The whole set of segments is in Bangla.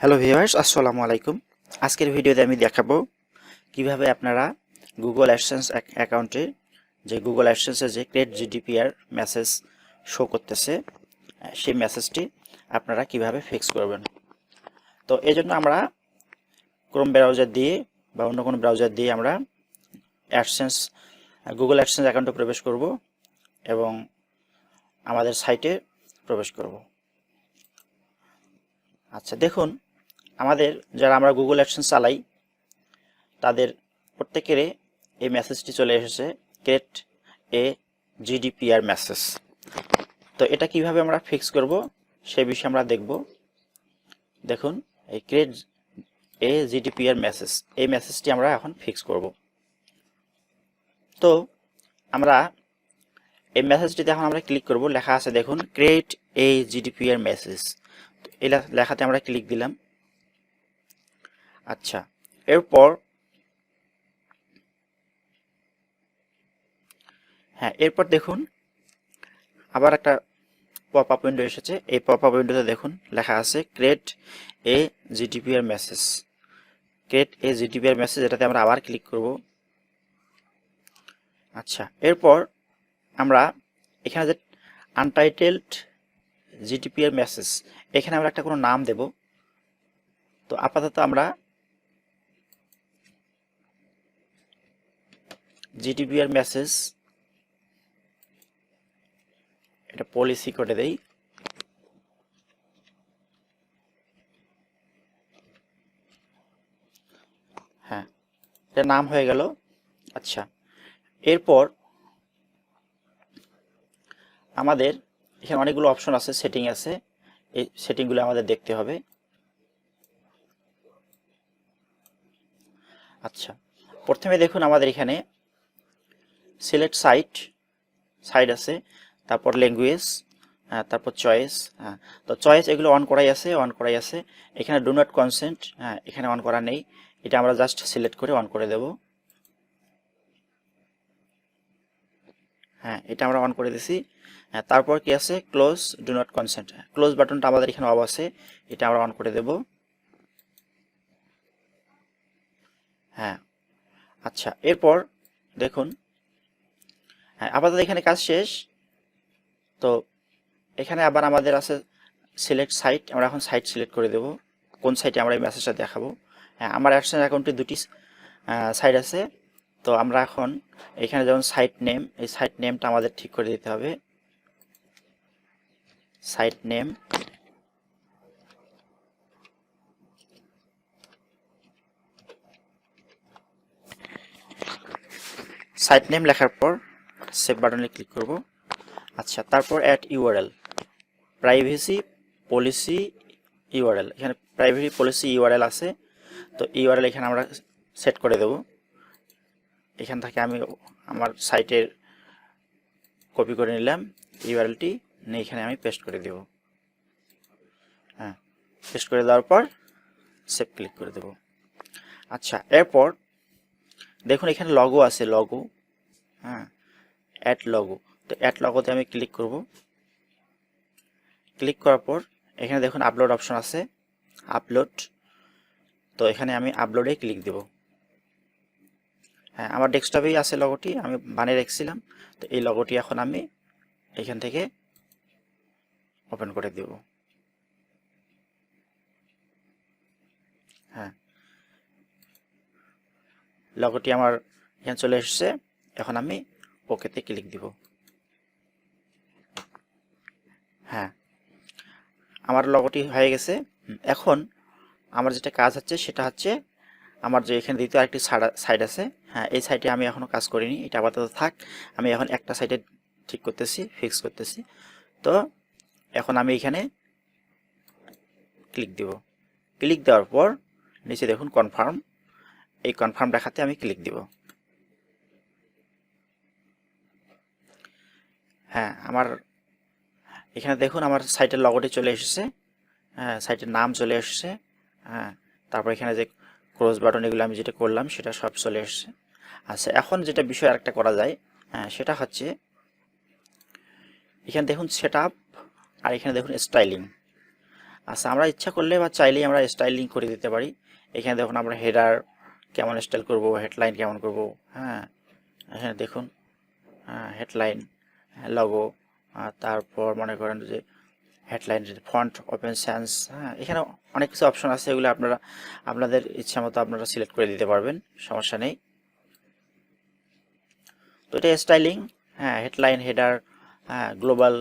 হ্যালো ভিউয়ার্স, আসসালামু আলাইকুম। আজকের ভিডিওতে আমি দেখাবো কিভাবে আপনারা গুগল অ্যাডসেন্স অ্যাকাউন্টে যে গুগল অ্যাডসেন্সে যে ক্রিয়েট জিডিপিআর মেসেজ শো করতেছে সেই মেসেজটি আপনারা কিভাবে ফিক্স করবেন। তো এই জন্য আমরা ক্রোম ব্রাউজার দিয়ে বা অন্য কোনো ব্রাউজার দিয়ে আমরা গুগল অ্যাডসেন্স অ্যাকাউন্টে প্রবেশ করব এবং আমাদের সাইটে প্রবেশ করব। আচ্ছা, দেখুন আমাদের যারা আমরা গুগল অ্যাডসেন্স চালাই তাদের প্রত্যেকেরই এই মেসেজটি চলে এসেছে, ক্রিয়েট এ জিডিপিআর মেসেজ। তো এটা কিভাবে আমরা ফিক্স করব সেই বিষয়ে আমরা দেখব। দেখুন, এই ক্রিয়েট এ জিডিপিআর মেসেজ, এই মেসেজটি আমরা এখন ফিক্স করব। তো আমরা এই মেসেজটিতে এখন আমরা ক্লিক করব, লেখা আছে দেখুন ক্রিয়েট এ জিডিপিআর মেসেজ। এই লেখাতে আমরা ক্লিক দিলাম। আচ্ছা, এরপর দেখুন আবার একটা পপ আপ উইন্ডো এসেছে। এই পপ আপ উইন্ডোতে দেখুন লেখা আছে create a GDPR message. Create a GDPR message, এটাতে আমরা আবার ক্লিক করব। আচ্ছা, এরপর আমরা এখানে যে আনটাইটেলড জিডিপিআর মেসেজ, এখানে আমরা একটা কোনো নাম দেব। তো আপাতত আমরা জিডিপিআর মেসেজ এটা পলিসি করে দেই। হ্যাঁ, এটা নাম হয়ে গেল। আচ্ছা, এরপর আমাদের এখানে অনেকগুলো অপশন আছে, সেটিং আছে। এই সেটিংগুলো আমাদের দেখতে হবে। আচ্ছা, প্রথমে দেখুন আমাদের এখানে সিলেক্ট সাইট আছে, তারপর ল্যাঙ্গুয়েজ, তারপর চয়েস। তো চয়েস এগুলো অন করাই আছে। এখানে ডু নট কনসেন্ট, এখানে অন করা নেই, এটা আমরা জাস্ট সিলেক্ট করে অন করে দেব। এটা আমরা অন করে দিছি। তারপর কি আছে, close do not consent, close বাটনটা আমাদের এখানে অফ আছে, এটা আমরা অন করে দেব। আচ্ছা, এরপর দেখুন আপাতত এখানে কাজ শেষ। তো এখানে আবার আমাদের আছে সিলেক্ট সাইট, আমরা এখন সাইট সিলেক্ট করে দেব কোন সাইটে আমরা এই মেসেজটা দেখাবো। আমার অ্যাডসেন্স অ্যাকাউন্টে দুটি সাইট আছে। তো আমরা এখন এখানে যেমন সাইট নেম, এই সাইট নেমটা আমাদের ঠিক করে দিতে হবে। সাইট নেম, লেখার পর সেভ বাটনে ক্লিক করব। আচ্ছা, তারপর add URL, privacy policy URL, এখানে প্রাইভেসি পলিসি ইউআরএল আছে। তো ইউআরএল এখানে আমরা সেট করে দেব। এখান থেকে আমি আমার সাইটের কপি করে নিলাম ইউআরএলটি, নিয়ে এখানে আমি পেস্ট করে দেব। পেস্ট করে দেওয়ার পর সেভ ক্লিক করে দেব। আচ্ছা, এরপর দেখুন এখানে লগো আছে, লগো, অ্যাড লগো। তো অ্যাড লগোতে আমি ক্লিক করব। ক্লিক করার পর এখানে দেখুন আপলোড অপশন আছে, আপলোড। তো এখানে আমি আপলোডে ক্লিক দেব। আমার ডেস্কটপেই আছে লগোটি, আমি বানিয়ে রেখেছিলাম। তো এই লগোটি এখন আমি এখান থেকে ওপেন করে দেব। লগোটি আমার এখানে চলে এসেছে। এখন আমি ওকেতে ক্লিক দিব। আমার লগোটি হয়ে গেছে। এখন আমার যেটা কাজ হচ্ছে সেটা হচ্ছে আমার যে এখানে দ্বিতীয় আরেকটি সাইট আছে, এই সাইটে আমি এখনো কাজ করিনি, এটা আপাতত থাক। আমি এখন একটা সাইটে ঠিক করতেছি, ফিক্স করতেছি। তো এখন আমি এখানে ক্লিক দিব। ক্লিক দেওয়ার পর নিচে দেখুন কনফার্ম, এই কনফার্ম লেখাতে আমি ক্লিক দিব। আমার এখানে দেখুন আমার সাইটের লগোটি চলে এসেছে, সাইটের নাম চলে এসেছে। তারপর এখানে যে ক্লোজ বাটন এগুলো আমি যেটা করলাম সেটা সব চলে এসেছে। আচ্ছা, এখন যেটা বিষয় আরেকটা করা যায়, সেটা হচ্ছে এখানে দেখুন সেট আপ, আর এখানে দেখুন স্টাইলিং। আচ্ছা, আমরা ইচ্ছা করলে বা চাইলেই আমরা স্টাইলিং করে দিতে পারি। এখানে দেখুন আমরা হেডার কেমন স্টাইল করব, হেডলাইন কেমন করব। হ্যাঁ, এখানে দেখুন হেডলাইন, লগো, তারপর মনে করেন যে হেডলাইন, ফন্ট, ওপেন সেন্স। হ্যাঁ, এখানে অনেক কিছু অপশন আছে, এগুলো আপনাদের ইচ্ছা মতো আপনারা সিলেক্ট করে দিতে পারবেন, সমস্যা নেই। তো এটা স্টাইলিং। হ্যাঁ, হেডলাইন, হেডার, হ্যাঁ, গ্লোবাল,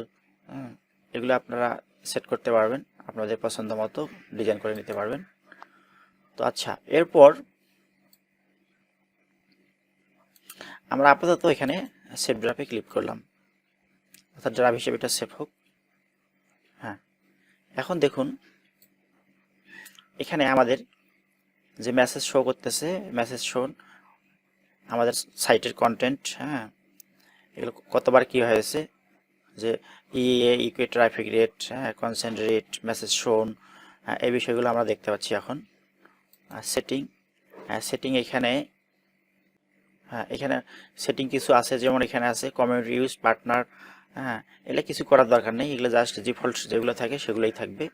এগুলো আপনারা সেট করতে পারবেন, আপনাদের পছন্দ মতো ডিজাইন করে নিতে পারবেন। তো আচ্ছা, এরপর আমরা আপাতত এখানে সেভ ড্রাফে ক্লিক করলাম, অর্থাৎ ড্রাফ হিসেবে এটা সেভ হোক। হ্যাঁ, এখন দেখুন এখানে আমাদের যে মেসেজ শো করতেছে, মেসেজ শো আমাদের সাইটের কন্টেন্ট। হ্যাঁ, এগুলো কতবার কি হয়েছে, যে ইকুয়ে ট্রাফিক রেট, হ্যাঁ, কনসেন্ট রেট, মেসেজ শোন, এই বিষয়গুলো আমরা দেখতে পাচ্ছি এখন। সেটিং, সেটিং এখানে, হ্যাঁ, এখানে সেটিং কিছু আছে, যেমন এখানে আছে কমিউনিটি ইউজ, পার্টনার। হ্যাঁ, এগুলো কিছু করার দরকার নেই, এগুলো জাস্ট ডিফল্ট যেগুলো থাকে সেগুলোই থাকবে।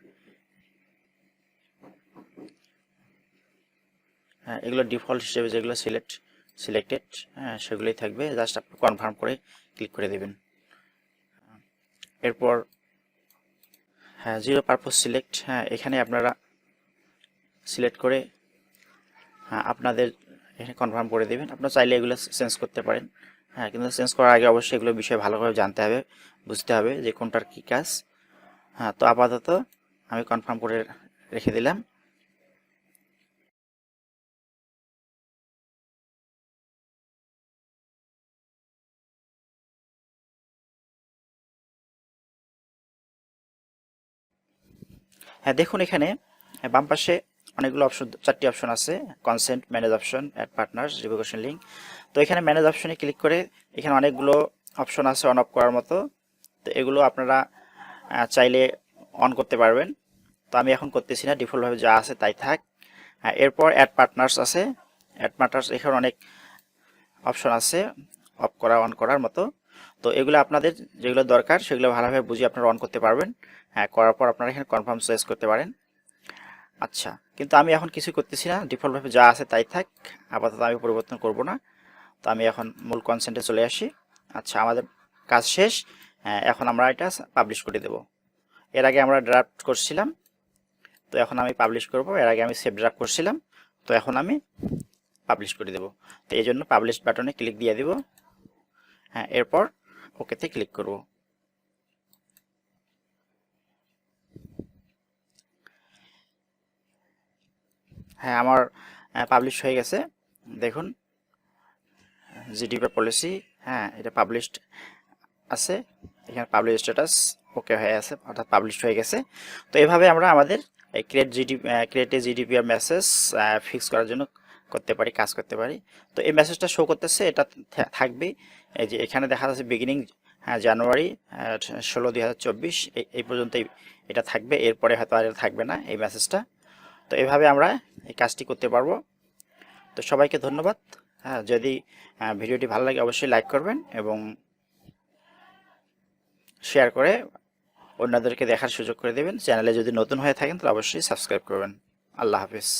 হ্যাঁ, এগুলো ডিফল্ট হিসেবে যেগুলো সিলেক্টেড, হ্যাঁ, সেগুলোই থাকবে, জাস্ট আপনি কনফার্ম করে ক্লিক করে দেবেন। এরপর হ্যাঁ, জিরো পারপোজ সিলেক্ট, হ্যাঁ, এখানে আপনারা সিলেক্ট করে, হ্যাঁ, আপনাদের এখানে কনফার্ম করে দেবেন। আপনারা চাইলে এগুলো চেঞ্জ করতে পারেন। হ্যাঁ, কিন্তু চেঞ্জ করার আগে অবশ্যই এগুলো বিষয়ে ভালোভাবে জানতে হবে, বুঝতে হবে যে কোনটার কী কাজ। হ্যাঁ, তো আপাতত আমি কনফার্ম করে রেখে দিলাম। হ্যাঁ, দেখুন এখানে বাম পাশে অনেকগুলো অপশন, 4টি অপশন আছে, consent, manage option, add partners, revocation link. তো এখানে ম্যানেজ অপশনে ক্লিক করে এখানে অনেকগুলো অপশন আছে অন অফ করার মতো। তো এগুলো আপনারা চাইলে অন করতে পারবেন। তো আমি এখন করতেছি না, ডিফল্টভাবে যা আছে তাই থাক। এরপর অ্যাড পার্টনার্স আছে। অ্যাড পার্টনার্স এখানে অনেক অপশন আছে অফ করা, অন করার মতো। তো এগুলো আপনাদের যেগুলো দরকার সেগুলো ভালোভাবে বুঝে আপনারা অন করতে পারবেন। হ্যাঁ, করার পর আপনারা এখানে কনফার্ম চয়েস করতে পারেন। আচ্ছা, কিন্তু আমি এখন কিছু করতেছি না, ডিফল্টভাবে যা আছে তাই থাক, আপাতত আমি পরিবর্তন করব না। তো আমি এখন মূল কনসেন্টে চলে আসি। আচ্ছা, আমাদের কাজ শেষ। এখন আমরা এটা পাবলিশ করে দেব। এর আগে আমরা ড্রাফট করছিলাম, তো এখন আমি পাবলিশ করব। এর আগে আমি সেভ ড্রাফট করছিলাম, তো এখন আমি পাবলিশ করে দেব। তো এই জন্য পাবলিশ বাটনে ক্লিক দিয়ে দেব। হ্যাঁ, এরপর ওকেতে ক্লিক করব। হ্যাঁ, আমার পাবলিশ হয়ে গেছে, দেখুন জিডিপিআর পলিসি। হ্যাঁ, এটা পাবলিশড আছে, এখানে পাবলিশ স্ট্যাটাস ওকে হয়ে আছে, অর্থাৎ পাবলিশ হয়ে গেছে। তো এভাবে আমরা আমাদের create a GDPR message fix করার জন্য করতে পারি, কাজ করতে পারি। তো এই মেসেজটা শো করতেছে, এটা থাকবে। এই যে এখানে দেখা যাচ্ছে বিগিনিং, হ্যাঁ, জানুয়ারি 16, 2024, এই পর্যন্তই এটা থাকবে, এরপরে হয়তো আর থাকবে না এই মেসেজটা। তো এভাবে আমরা এই কাজটি করতে পারবো। তো সবাইকে ধন্যবাদ। হ্যাঁ, যদি ভিডিওটি ভালো লাগে অবশ্যই লাইক করবেন এবং শেয়ার করে অন্যদেরকে দেখার সুযোগ করে দেবেন। চ্যানেলে যদি নতুন হয়ে থাকেন তাহলে অবশ্যই সাবস্ক্রাইব করবেন। আল্লাহ হাফিজ।